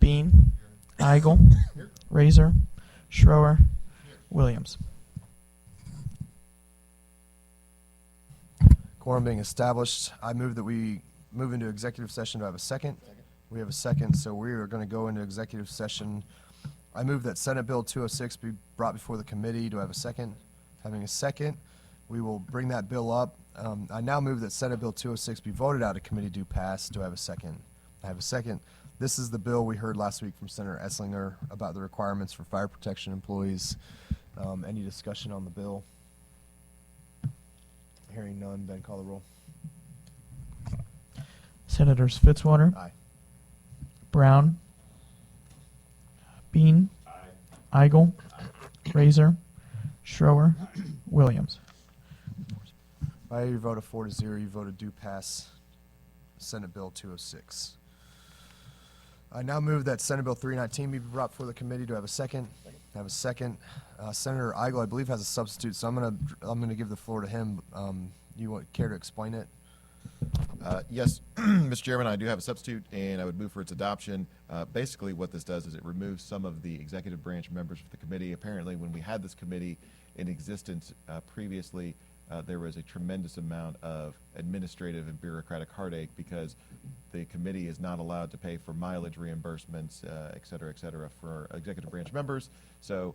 Bean, Eigel, Razer, Schroer, Williams. Quorum being established, I move that we move into executive session. Do I have a second? We have a second, so we are going to go into executive session. I move that Senate Bill 206 be brought before the committee. Do I have a second? Having a second, we will bring that bill up. I now move that Senate Bill 206 be voted out of committee do pass. Do I have a second? I have a second. This is the bill we heard last week from Senator Eslinger about the requirements for fire protection employees. Any discussion on the bill? Hearing none, Ben, call the roll. Senators Fitzwater, Aye. Brown, Bean, Eigel, Razer, Schroer, Williams. By your vote of 4-0, you voted do pass Senate Bill 206. I now move that Senate Bill 319 be brought before the committee. Do I have a second? I have a second. Senator Eigel, I believe, has a substitute, so I'm gonna give the floor to him. You care to explain it? Yes, Mr. Chairman, I do have a substitute, and I would move for its adoption. Basically, what this does is it removes some of the executive branch members of the committee. Apparently, when we had this committee in existence previously, there was a tremendous amount of administrative and bureaucratic heartache because the committee is not allowed to pay for mileage reimbursements, et cetera, for executive branch members. So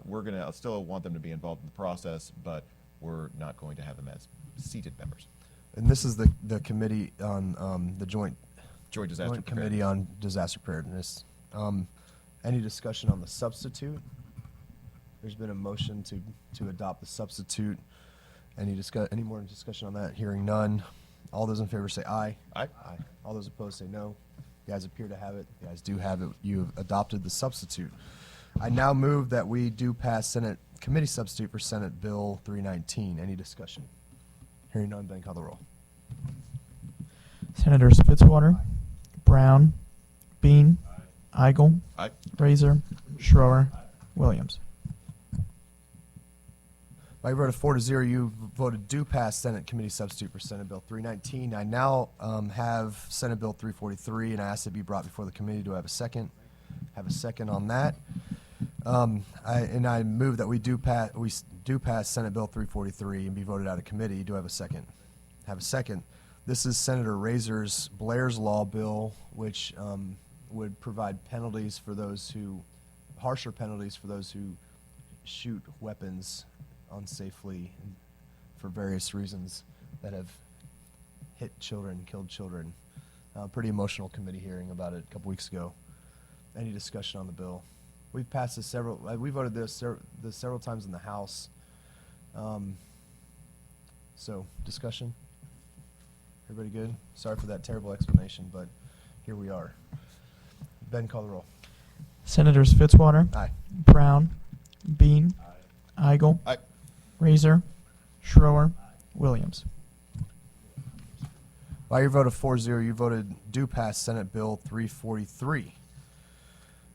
we're going to still want them to be involved in the process, but we're not going to have them as seated members. And this is the committee on the joint Disaster committee on disaster preparedness. Any discussion on the substitute? There's been a motion to adopt the substitute. Any more discussion on that? Hearing none. All those in favor say aye. Aye. Aye. All those opposed say no. You guys appear to have it. You guys do have it. You have adopted the substitute. I now move that we do pass Senate committee substitute for Senate Bill 319. Any discussion? Hearing none, Ben, call the roll. Senators Fitzwater, Brown, Bean, Eigel, Aye. Razer, Schroer, Williams. By your vote of 4-0, you voted do pass Senate committee substitute for Senate Bill 319. I now have Senate Bill 343, and I ask it be brought before the committee. Do I have a second? Have a second on that. I move that we do pass Senate Bill 343 and be voted out of committee. Do I have a second? Have a second. This is Senator Razer's Blair's Law bill, which would provide penalties for those who, harsher penalties for those who shoot weapons unsafely for various reasons that have hit children, killed children. Pretty emotional committee hearing about it a couple weeks ago. Any discussion on the bill? We've passed this we voted this several times in the House. So, discussion? Everybody good? Sorry for that terrible explanation, but here we are. Ben, call the roll. Senators Fitzwater, Aye. Brown, Bean, Eigel, Aye. Razer, Schroer, Williams. By your vote of 4-0, you voted do pass Senate Bill 343.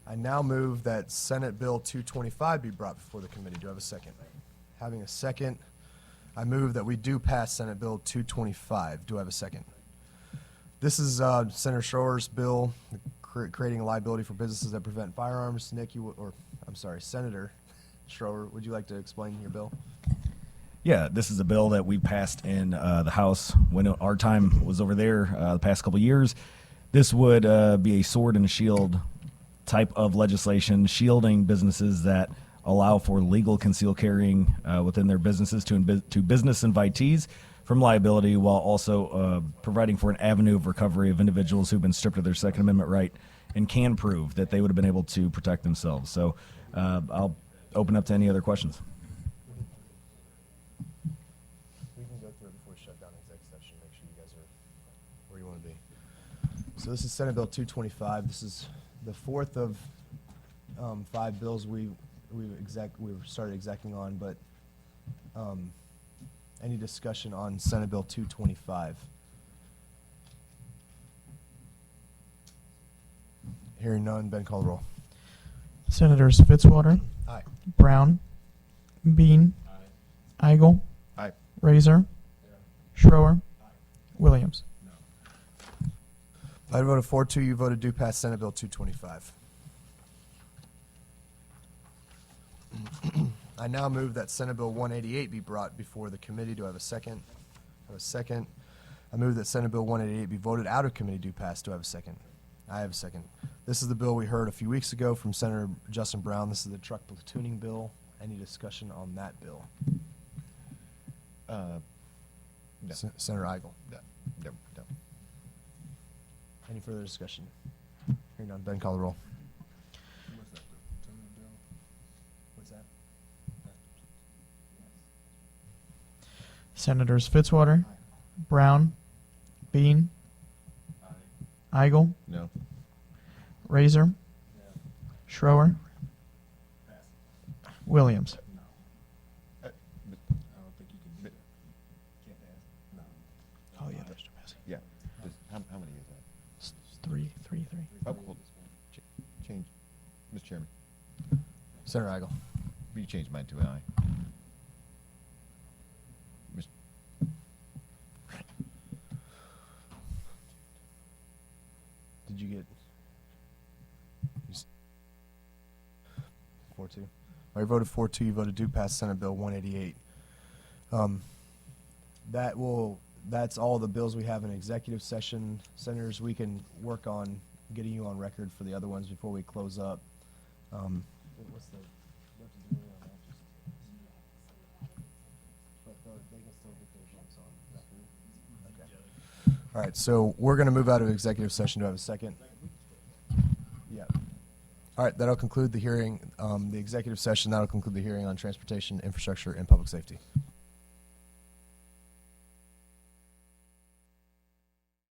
I now move that Senate Bill 225 be brought before the committee. Do I have a second? Having a second, I move that we do pass Senate Bill 225. Do I have a second? This is Senator Schroer's bill creating a liability for businesses that prevent firearms. Nick, Senator Schroer, would you like to explain your bill? Yeah, this is a bill that we passed in the House when our time was over there the past couple of years. This would be a sword and shield type of legislation, shielding businesses that allow for legal concealed carrying within their businesses to business invitees from liability, while also providing for an avenue of recovery of individuals who've been stripped of their Second Amendment right and can prove that they would have been able to protect themselves. So I'll open up to any other questions. We can go through it before we shut down executive session, make sure you guys are where you want to be. So this is Senate Bill 225. This is the fourth of 5 bills we've started executing on, but any discussion on Senate Bill 225? Hearing none, Ben, call the roll. Senators Fitzwater, Aye. Brown, Bean, Eigel, Aye. Razer, Schroer, Williams. By a vote of 4-2, you voted do pass Senate Bill 225. I now move that Senate Bill 188 be brought before the committee. Do I have a second? I have a second. I move that Senate Bill 188 be voted out of committee. Do pass. Do I have a second? I have a second. This is the bill we heard a few weeks ago from Senator Justin Brown. This is the truck platooning bill. Any discussion on that bill? No. Senator Eigel. No. No. Any further discussion? Hearing none. Ben, call the roll. What's that? Senators Fitzwater, Brown, Bean, Eigel, No. Razer, Schroer, Williams. Oh yeah, those are passing. Yeah. How many is that? It's three. Oh, well, change, Mr. Chairman. Senator Eigel. You changed mine to an aye. Mis- Did you get 4-2? I voted 4-2. You voted do pass Senate Bill 188. That's all the bills we have in executive session. Senators, we can work on getting you on record for the other ones before we close up. What's the All right, so we're going to move out of executive session. Do I have a second? Yeah. All right, that'll conclude the hearing, the executive session. That'll conclude the hearing on transportation, infrastructure, and public safety.